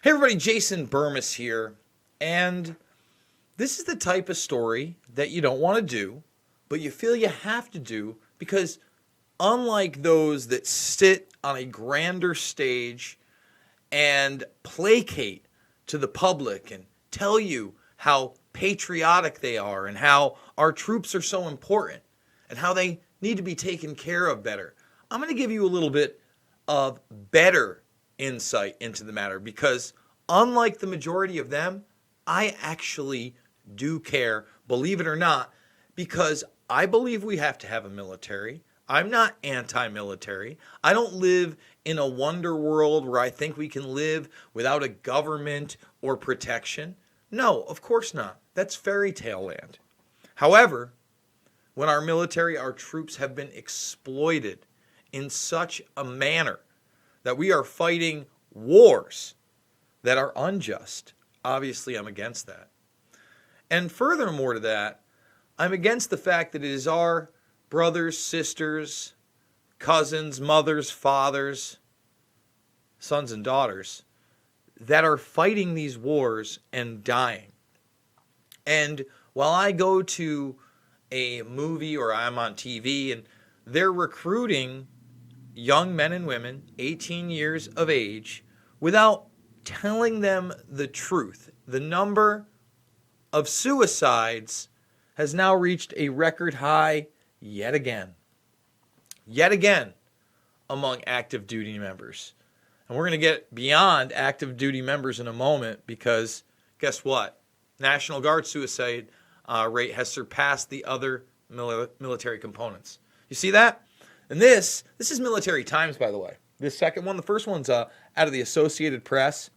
Hey everybody, Jason Burmis here, and this is the type of story that you don't want to do, but you feel you have to do because unlike those that sit on a grander stage and placate to the public and tell you how patriotic they are and how our troops are so important and how they need to be taken care of better, I'm going to give you a little bit of better insight into the matter because unlike the majority of them, I actually do care, believe it or not, because I believe we have to have a military. I'm not anti-military. I don't live in a wonder world where I think we can live without a government or protection. No, of course not. That's fairy tale land. However, when our military, our troops have been exploited in such a manner that we are fighting wars that are unjust, obviously I'm against that. And furthermore to that, I'm against the fact that it is our brothers, sisters, cousins, mothers, fathers, sons and daughters that are fighting these wars and dying. And while I go to a movie or I'm on TV and they're recruiting young men and women, 18 years of age, without telling them the truth. The number of suicides has now reached a record high yet again. Yet again among active duty members. And we're going to get beyond active duty members in a moment because guess what? National Guard suicide rate has surpassed the other military components. You see that? And this is Military Times, by the way. This second one, the first one's out of the Associated Press.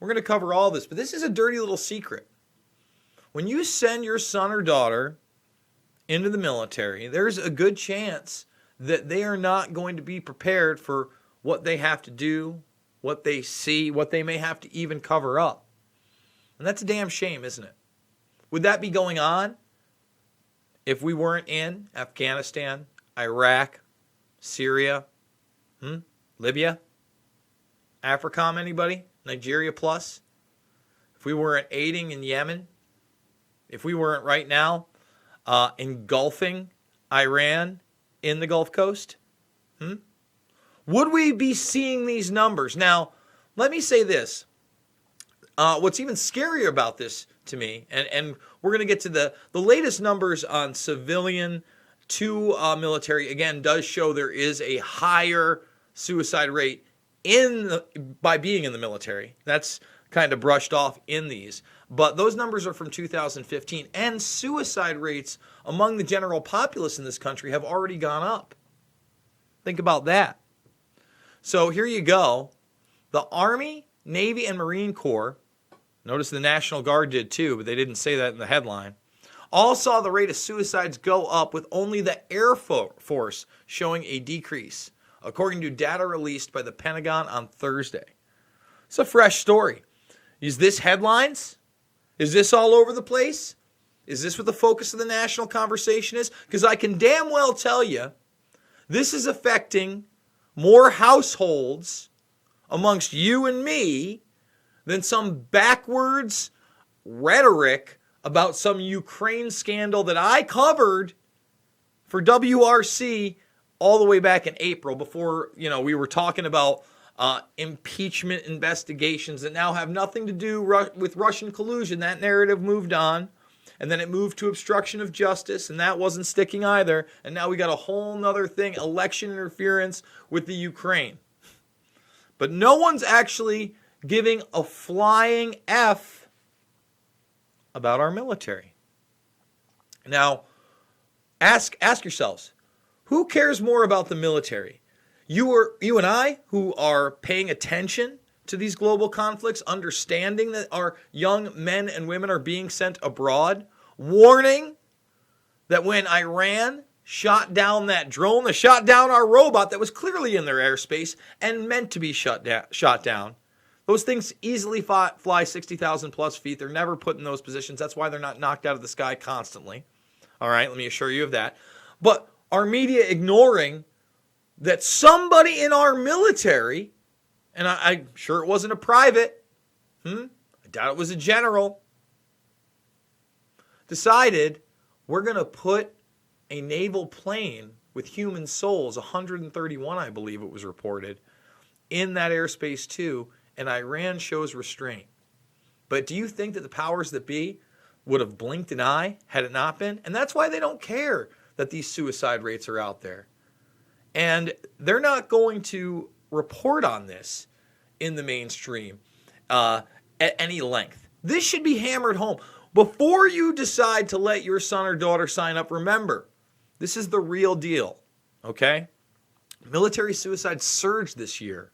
We're going to cover all this, but this is a dirty little secret. When you send your son or daughter into the military, there's a good chance that they are not going to be prepared for what they have to do, what they see, what they may have to even cover up. And that's a damn shame, isn't it? Would that be going on if we weren't in Afghanistan, Iraq, Syria, Libya, AFRICOM, anybody? Nigeria plus? If we weren't aiding in Yemen, if we weren't right now engulfing Iran in the Gulf Coast, would we be seeing these numbers? Now, let me say this. What's even scarier about this to me, and we're going to get to the latest numbers on civilian to military, again, does show there is a higher suicide rate by being in the military. That's kind of brushed off in these. But those numbers are from 2015, and suicide rates among the general populace in this country have already gone up. Think about that. So here you go. The Army, Navy, and Marine Corps, notice the National Guard did too, but they didn't say that in the headline, all saw the rate of suicides go up, with only the Air Force showing a decrease, according to data released by the Pentagon on Thursday. It's a fresh story. Is this headlines? Is this all over the place? Is this what the focus of the national conversation is? Because I can damn well tell you, this is affecting more households amongst you and me than some backwards rhetoric about some Ukraine scandal that I covered for WRC all the way back in April before, we were talking about impeachment investigations that now have nothing to do with Russian collusion. That narrative moved on, and then it moved to obstruction of justice, and that wasn't sticking either. And now we got a whole nother thing, election interference with the Ukraine. But no one's actually giving a flying F about our military. Now, ask yourselves, who cares more about the military? You and I, who are paying attention to these global conflicts, understanding that our young men and women are being sent abroad, warning that when Iran shot down that drone, that shot down our robot that was clearly in their airspace and meant to be shot down, those things easily fly 60,000 plus feet. They're never put in those positions. That's why they're not knocked out of the sky constantly. All right, let me assure you of that. But our media ignoring that somebody in our military, and I'm sure it wasn't a private, I doubt it was a general. Decided we're going to put a naval plane with human souls, 131 I believe it was reported, in that airspace too, and Iran shows restraint. But do you think that the powers that be would have blinked an eye had it not been? And that's why they don't care that these suicide rates are out there. And they're not going to report on this in the mainstream at any length. This should be hammered home. Before you decide to let your son or daughter sign up, remember, this is the real deal, okay? Military suicide surged this year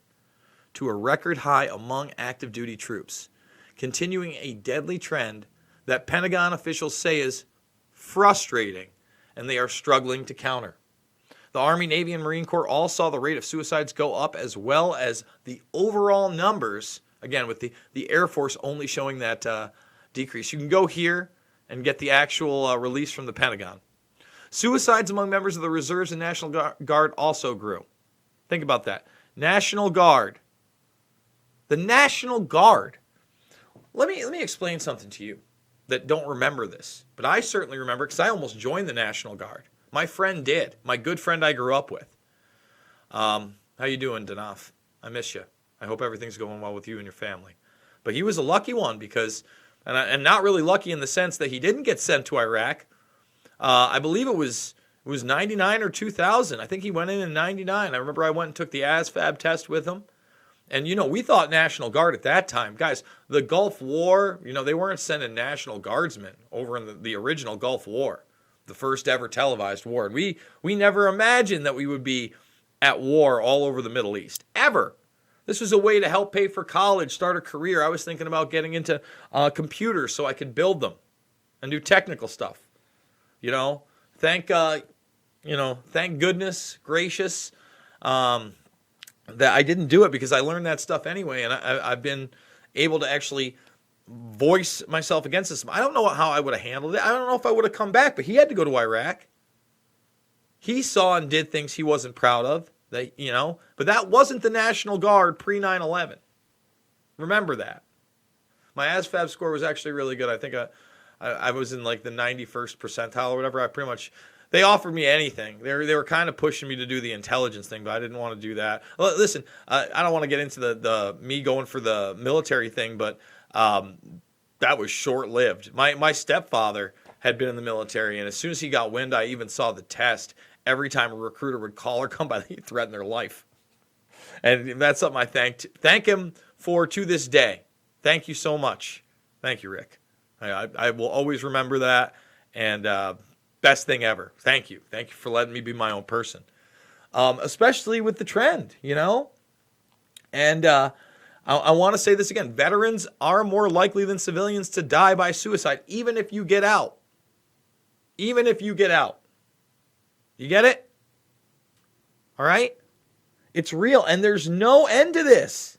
to a record high among active duty troops, continuing a deadly trend that Pentagon officials say is frustrating and they are struggling to counter. The Army, Navy, and Marine Corps all saw the rate of suicides go up, as well as the overall numbers, again, with the Air Force only showing that decrease. You can go here and get the actual release from the Pentagon. Suicides among members of the Reserves and National Guard also grew. Think about that. National Guard. The National Guard. Let me explain something to you that don't remember this. But I certainly remember because I almost joined the National Guard. My friend did. My good friend I grew up with. How you doing, Danaf? I miss you. I hope everything's going well with you and your family. But he was a lucky one because, and not really lucky in the sense that he didn't get sent to Iraq. I believe it was 99 or 2000. I think he went in 99. I remember I went and took the ASVAB test with him. And, we thought National Guard at that time. Guys, the Gulf War, they weren't sending National Guardsmen over in the original Gulf War, the first ever televised war. And we never imagined that we would be at war all over the Middle East, ever. This was a way to help pay for college, start a career. I was thinking about getting into computers so I could build them and do technical stuff. Thank goodness gracious that I didn't do it because I learned that stuff anyway, and I've been able to actually voice myself against this. I don't know how I would have handled it. I don't know if I would have come back, but he had to go to Iraq. He saw and did things he wasn't proud of, but that wasn't the National Guard pre 9/11. Remember that. My ASVAB score was actually really good. I think I was in like the 91st percentile or whatever. They offered me anything. They were kind of pushing me to do the intelligence thing, but I didn't want to do that. Well, listen, I don't want to get into the me going for the military thing, but that was short-lived. My stepfather had been in the military, and as soon as he got wind, I even saw the test. Every time a recruiter would call or come by, he'd threaten their life. And that's something I thank him for to this day. Thank you so much. Thank you, Rick. I will always remember that, and best thing ever. Thank you. Thank you for letting me be my own person, especially with the trend, And I want to say this again. Veterans are more likely than civilians to die by suicide, even if you get out. Even if you get out. You get it? All right? It's real, and there's no end to this.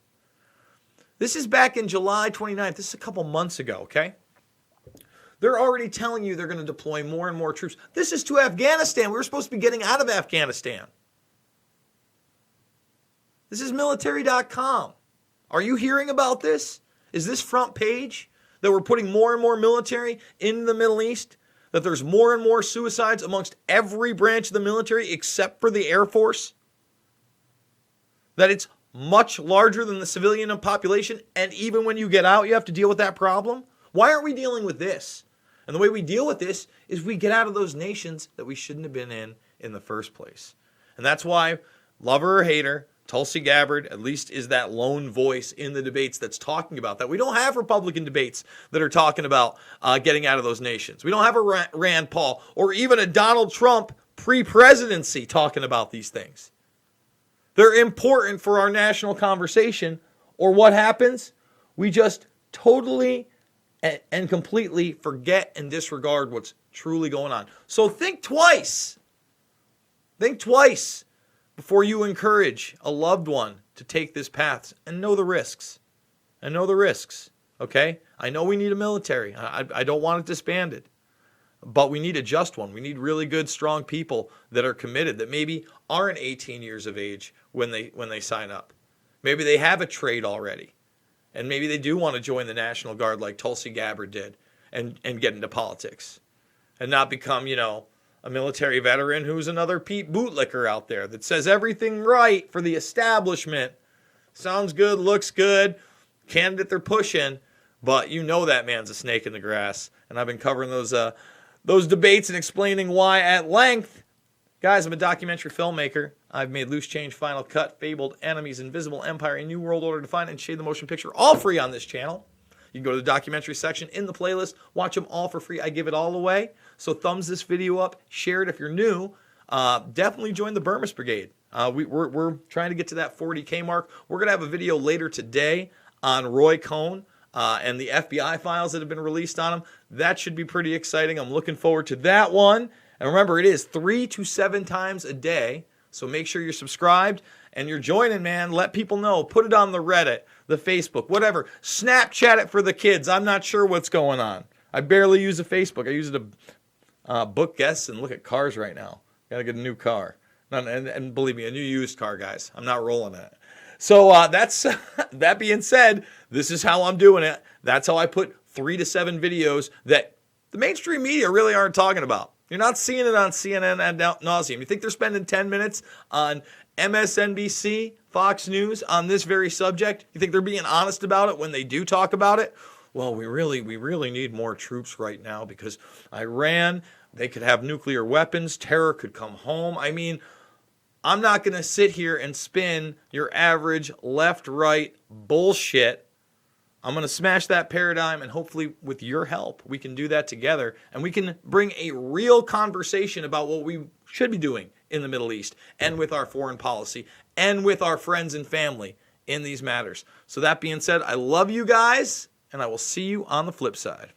This is back in July 29th. This is a couple months ago, okay? They're already telling you they're going to deploy more and more troops. This is to Afghanistan. We were supposed to be getting out of Afghanistan. This is military.com. Are you hearing about this? Is this front page that we're putting more and more military in the Middle East? That there's more and more suicides amongst every branch of the military except for the Air Force? That it's much larger than the civilian population, and even when you get out, you have to deal with that problem? Why aren't we dealing with this? And the way we deal with this is we get out of those nations that we shouldn't have been in the first place. And that's why, lover or hater, Tulsi Gabbard at least is that lone voice in the debates that's talking about that. We don't have Republican debates that are talking about getting out of those nations. We don't have a Rand Paul or even a Donald Trump pre-presidency talking about these things. They're important for our national conversation, or what happens? We just totally and completely forget and disregard what's truly going on. So think twice. Think twice before you encourage a loved one to take this path, and know the risks. Okay? I know we need a military. I don't want it disbanded. But we need a just one. We need really good, strong people that are committed, that maybe aren't 18 years of age when they sign up. Maybe they have a trade already. And maybe they do want to join the National Guard like Tulsi Gabbard did and get into politics and not become, a military veteran who's another Pete bootlicker out there that says everything right for the establishment. Sounds good, looks good, candidate they're pushing, but that man's a snake in the grass. And I've been covering those debates and explaining why at length. Guys, I'm a documentary filmmaker. I've made Loose Change, Final Cut, Fabled, Enemies, Invisible Empire, A New World Order Defined, and Shade the Motion Picture, all free on this channel. You can go to the documentary section in the playlist, watch them all for free. I give it all away. So thumbs this video up, share it if you're new. Definitely join the Burmist Brigade. We're trying to get to that 40K mark. We're going to have a video later today on Roy Cohn and the FBI files that have been released on him. That should be pretty exciting. I'm looking forward to that one. And remember, it is 3 to 7 times a day. So make sure you're subscribed and you're joining, man. Let people know. Put it on the Reddit, the Facebook, whatever. Snapchat it for the kids. I'm not sure what's going on. I barely use a Facebook. I use it to book guests and look at cars right now. Got to get a new car. And believe me, a new used car, guys. I'm not rolling in it. So that's that being said, this is how I'm doing it. That's how I put 3 to 7 videos that the mainstream media really aren't talking about. You're not seeing it on CNN ad nauseum. You think they're spending 10 minutes on MSNBC, Fox News on this very subject? You think they're being honest about it when they do talk about it? Well, we really need more troops right now because Iran, they could have nuclear weapons. Terror could come home. I mean, I'm not going to sit here and spin your average left-right bullshit. I'm going to smash that paradigm, and hopefully with your help, we can do that together, and we can bring a real conversation about what we should be doing in the Middle East and with our foreign policy and with our friends and family in these matters. So that being said, I love you guys, and I will see you on the flip side.